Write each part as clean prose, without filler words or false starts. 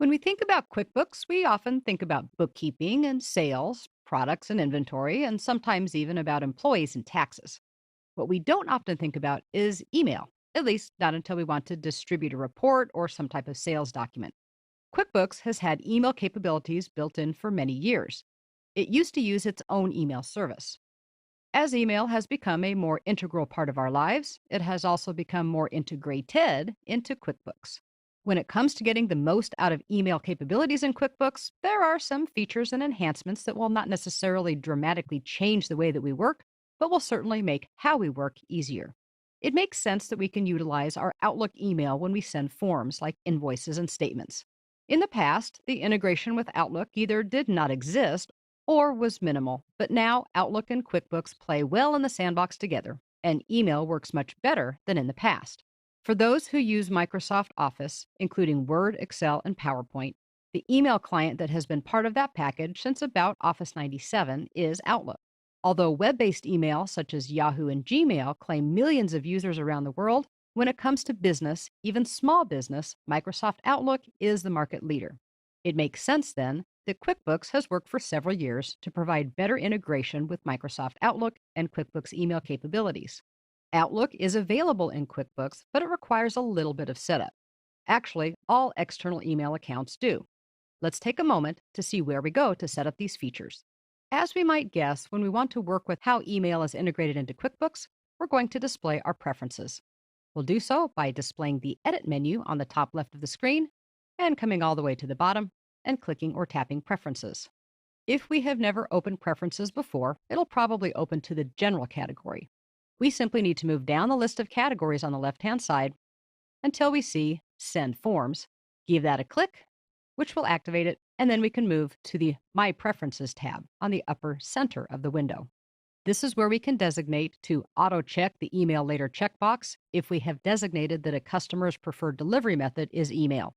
When we think about QuickBooks, we often think about bookkeeping and sales, products and inventory, and sometimes even about employees and taxes. What we don't often think about is email, at least not until we want to distribute a report or some type of sales document. QuickBooks has had email capabilities built in for many years. It used to use its own email service. As email has become a more integral part of our lives, it has also become more integrated into QuickBooks. When it comes to getting the most out of email capabilities in QuickBooks, there are some features and enhancements that will not necessarily dramatically change the way that we work, but will certainly make how we work easier. It makes sense that we can utilize our Outlook email when we send forms like invoices and statements. In the past, the integration with Outlook either did not exist or was minimal, but now Outlook and QuickBooks play well in the sandbox together, and email works much better than in the past. For those who use Microsoft Office, including Word, Excel, and PowerPoint, the email client that has been part of that package since about Office 97 is Outlook. Although web based email such as Yahoo and Gmail claim millions of users around the world, when it comes to business, even small business, Microsoft Outlook is the market leader. It makes sense then that QuickBooks has worked for several years to provide better integration with Microsoft Outlook and QuickBooks email capabilities. Outlook is available in QuickBooks, but it requires a little bit of setup. Actually, all external email accounts do. Let's take a moment to see where we go to set up these features. As we might guess, when we want to work with how email is integrated into QuickBooks, we're going to display our preferences. We'll do so by displaying the Edit menu on the top left of the screen and coming all the way to the bottom and clicking or tapping Preferences. If we have never opened Preferences before, it'll probably open to the General category. We simply need to move down the list of categories on the left-hand side until we see Send Forms. Give that a click, which will activate it, and then we can move to the My Preferences tab on the upper center of the window. This is where we can designate to auto-check the Email Later checkbox if we have designated that a customer's preferred delivery method is email.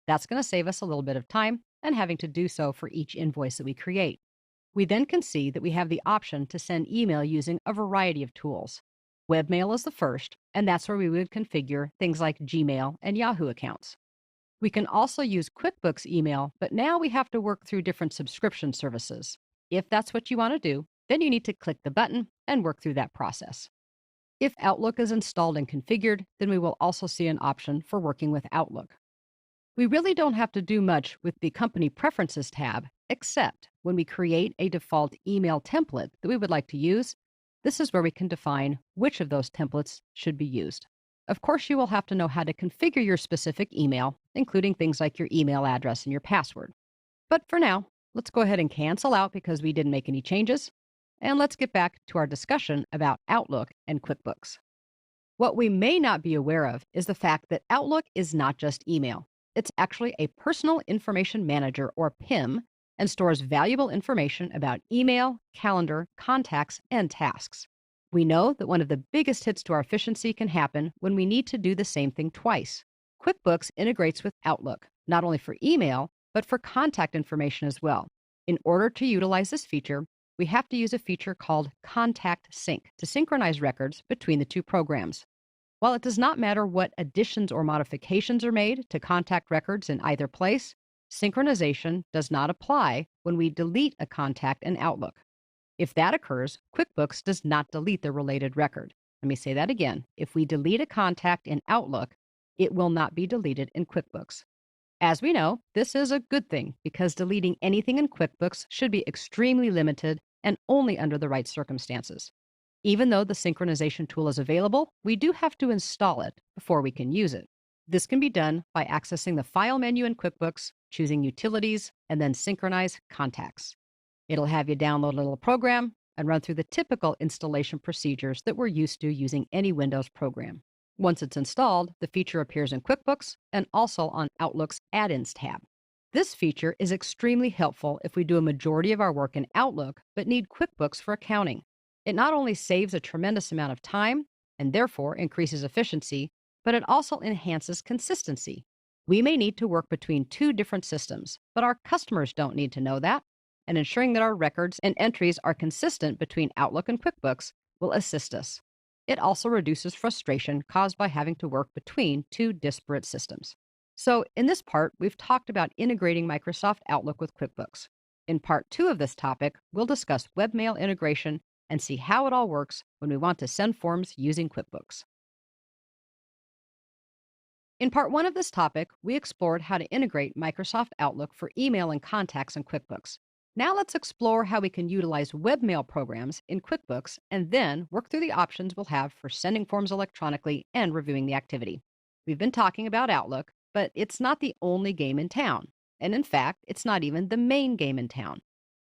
That's going to save us a little bit of time and having to do so for each invoice that we create. We then can see that we have the option to send email using a variety of tools. Webmail is the first, and that's where we would configure things like Gmail and Yahoo accounts. We can also use QuickBooks email, but now we have to work through different subscription services. If that's what you want to do, then you need to click the button and work through that process. If Outlook is installed and configured, then we will also see an option for working with Outlook. We really don't have to do much with the Company Preferences tab, except when we create a default email template that we would like to use. This is where we can define which of those templates should be used. Of course, you will have to know how to configure your specific email, including things like your email address and your password. But for now, let's go ahead and cancel out because we didn't make any changes, and let's get back to our discussion about Outlook and QuickBooks. What we may not be aware of is the fact that Outlook is not just email. It's actually a personal information manager, or PIM, and stores valuable information about email, calendar, contacts, and tasks. We know that one of the biggest hits to our efficiency can happen when we need to do the same thing twice. QuickBooks integrates with Outlook, not only for email, but for contact information as well. In order to utilize this feature, we have to use a feature called Contact Sync to synchronize records between the two programs. While it does not matter what additions or modifications are made to contact records in either place, synchronization does not apply when we delete a contact in Outlook. If that occurs, QuickBooks does not delete the related record. Let me say that again. If we delete a contact in Outlook, it will not be deleted in QuickBooks. As we know, this is a good thing because deleting anything in QuickBooks should be extremely limited and only under the right circumstances. Even though the synchronization tool is available, we do have to install it before we can use it. This can be done by accessing the File menu in QuickBooks, choosing Utilities, and then Synchronize Contacts. It'll have you download a little program and run through the typical installation procedures that we're used to using any Windows program. Once it's installed, the feature appears in QuickBooks and also on Outlook's Add-ins tab. This feature is extremely helpful if we do a majority of our work in Outlook but need QuickBooks for accounting. It not only saves a tremendous amount of time and therefore increases efficiency, but it also enhances consistency. We may need to work between two different systems, but our customers don't need to know that, and ensuring that our records and entries are consistent between Outlook and QuickBooks will assist us. It also reduces frustration caused by having to work between two disparate systems. So, in this part, we've talked about integrating Microsoft Outlook with QuickBooks. In part two of this topic, we'll discuss webmail integration and see how it all works when we want to send forms using QuickBooks. In part one of this topic, we explored how to integrate Microsoft Outlook for email and contacts in QuickBooks. Now let's explore how we can utilize webmail programs in QuickBooks and then work through the options we'll have for sending forms electronically and reviewing the activity. We've been talking about Outlook, but it's not the only game in town. And in fact, it's not even the main game in town.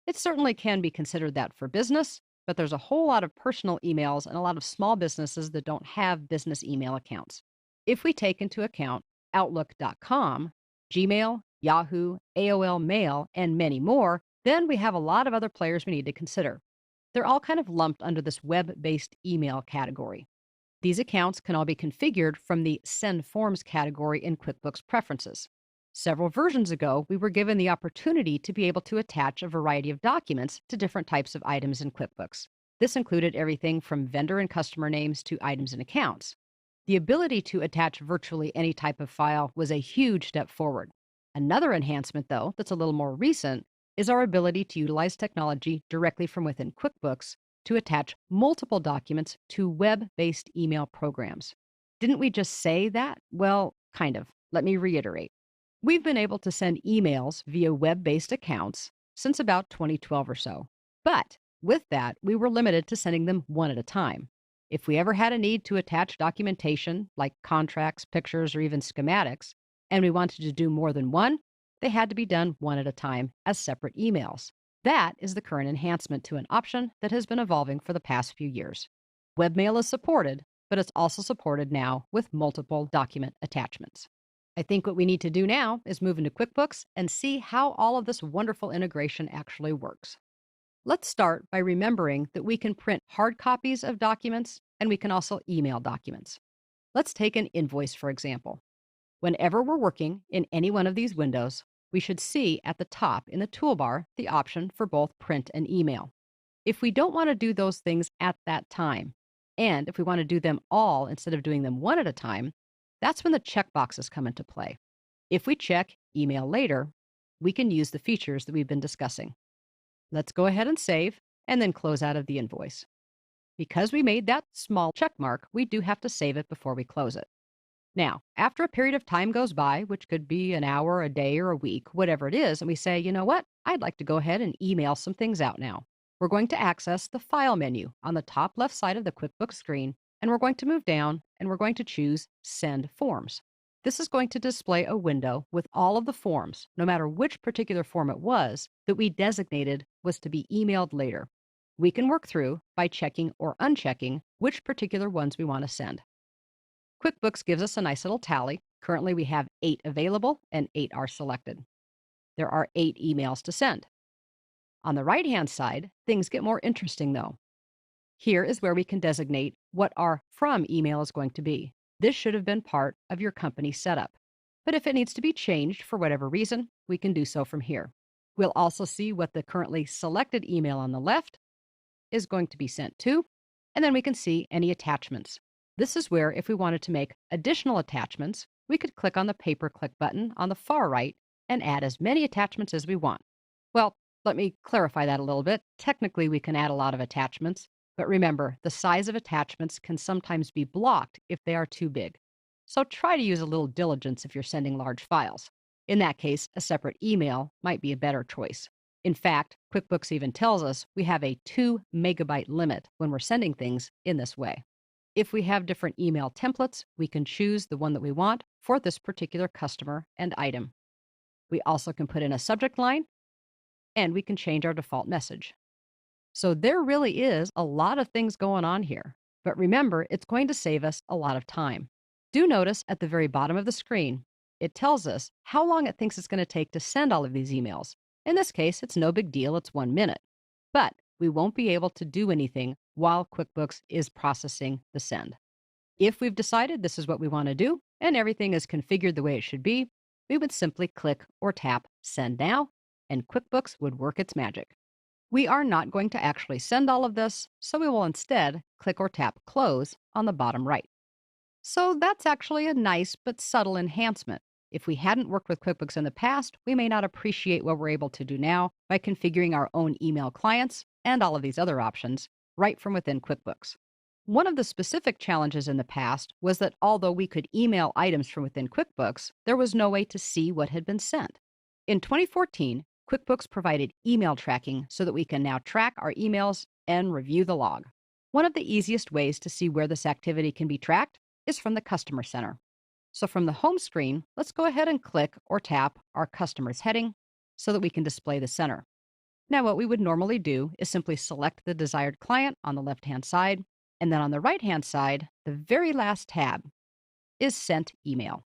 It certainly can be considered that for business, but there's a whole lot of personal emails and a lot of small businesses that don't have business email accounts. If we take into account Outlook.com, Gmail, Yahoo, AOL Mail, and many more, then we have a lot of other players we need to consider. They're all kind of lumped under this web based email category. These accounts can all be configured from the Send Forms category in QuickBooks Preferences. Several versions ago, we were given the opportunity to be able to attach a variety of documents to different types of items in QuickBooks. This included everything from vendor and customer names to items and accounts. The ability to attach virtually any type of file was a huge step forward. Another enhancement, though, that's a little more recent is our ability to utilize technology directly from within QuickBooks to attach multiple documents to web based email programs. Didn't we just say that? Well, kind of. Let me reiterate. We've been able to send emails via web based accounts since about 2012 or so. But with that, we were limited to sending them one at a time. If we ever had a need to attach documentation like contracts, pictures, or even schematics, and we wanted to do more than one, they had to be done one at a time as separate emails. That is the current enhancement to an option that has been evolving for the past few years. Webmail is supported, but it's also supported now with multiple document attachments. I think what we need to do now is move into QuickBooks and see how all of this wonderful integration actually works. Let's start by remembering that we can print hard copies of documents and we can also email documents. Let's take an invoice, for example. Whenever we're working in any one of these windows, we should see at the top in the toolbar the option for both print and email. If we don't want to do those things at that time, and if we want to do them all instead of doing them one at a time, that's when the checkboxes come into play. If we check email later, we can use the features that we've been discussing. Let's go ahead and save and then close out of the invoice. Because we made that small check mark, we do have to save it before we close it. Now, after a period of time goes by, which could be an hour, a day, or a week, whatever it is, and we say, you know what, I'd like to go ahead and email some things out now. We're going to access the File menu on the top left side of the QuickBooks screen, and we're going to move down and we're going to choose Send Forms. This is going to display a window with all of the forms, no matter which particular form it was, that we designated was to be emailed later. We can work through by checking or unchecking which particular ones we want to send. QuickBooks gives us a nice little tally. Currently, we have 8 available and 8 are selected. There are 8 emails to send. On the right-hand side, things get more interesting though. Here is where we can designate what our from email is going to be. This should have been part of your company setup. But if it needs to be changed for whatever reason, we can do so from here. We'll also see what the currently selected email on the left is going to be sent to, and then we can see any attachments. This is where, if we wanted to make additional attachments, we could click on the pay-per-click button on the far right and add as many attachments as we want. Well, let me clarify that a little bit. Technically, we can add a lot of attachments, but remember, the size of attachments can sometimes be blocked if they are too big. So try to use a little diligence if you're sending large files. In that case, a separate email might be a better choice. In fact, QuickBooks even tells us we have a 2 megabyte limit when we're sending things in this way. If we have different email templates, we can choose the one that we want for this particular customer and item. We also can put in a subject line, and we can change our default message. So there really is a lot of things going on here. But remember, it's going to save us a lot of time. Do notice at the very bottom of the screen, it tells us how long it thinks it's going to take to send all of these emails. In this case, it's no big deal, it's 1 minute. But we won't be able to do anything while QuickBooks is processing the send. If we've decided this is what we want to do and everything is configured the way it should be, we would simply click or tap Send Now, and QuickBooks would work its magic. We are not going to actually send all of this, so we will instead click or tap Close on the bottom right. So that's actually a nice but subtle enhancement. If we hadn't worked with QuickBooks in the past, we may not appreciate what we're able to do now by configuring our own email clients and all of these other options right from within QuickBooks. One of the specific challenges in the past was that although we could email items from within QuickBooks, there was no way to see what had been sent. In 2014, QuickBooks provided email tracking so that we can now track our emails and review the log. One of the easiest ways to see where this activity can be tracked is from the Customer Center. So from the home screen, let's go ahead and click or tap our Customers heading so that we can display the center. Now, what we would normally do is simply select the desired client on the left-hand side, and then on the right-hand side, the very last tab is Sent Email.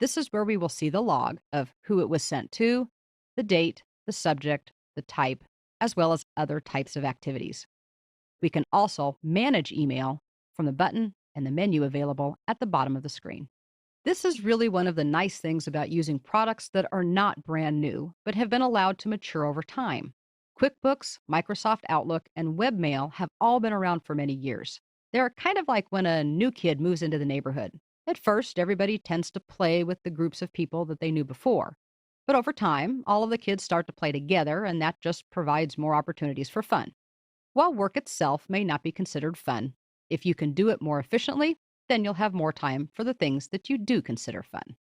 This is where we will see the log of who it was sent to, the date, the subject, the type, as well as other types of activities. We can also manage email from the button and the menu available at the bottom of the screen. This is really one of the nice things about using products that are not brand new, but have been allowed to mature over time. QuickBooks, Microsoft Outlook, and Webmail have all been around for many years. They're kind of like when a new kid moves into the neighborhood. At first, everybody tends to play with the groups of people that they knew before. But over time, all of the kids start to play together, and that just provides more opportunities for fun. While work itself may not be considered fun, if you can do it more efficiently, then you'll have more time for the things that you do consider fun.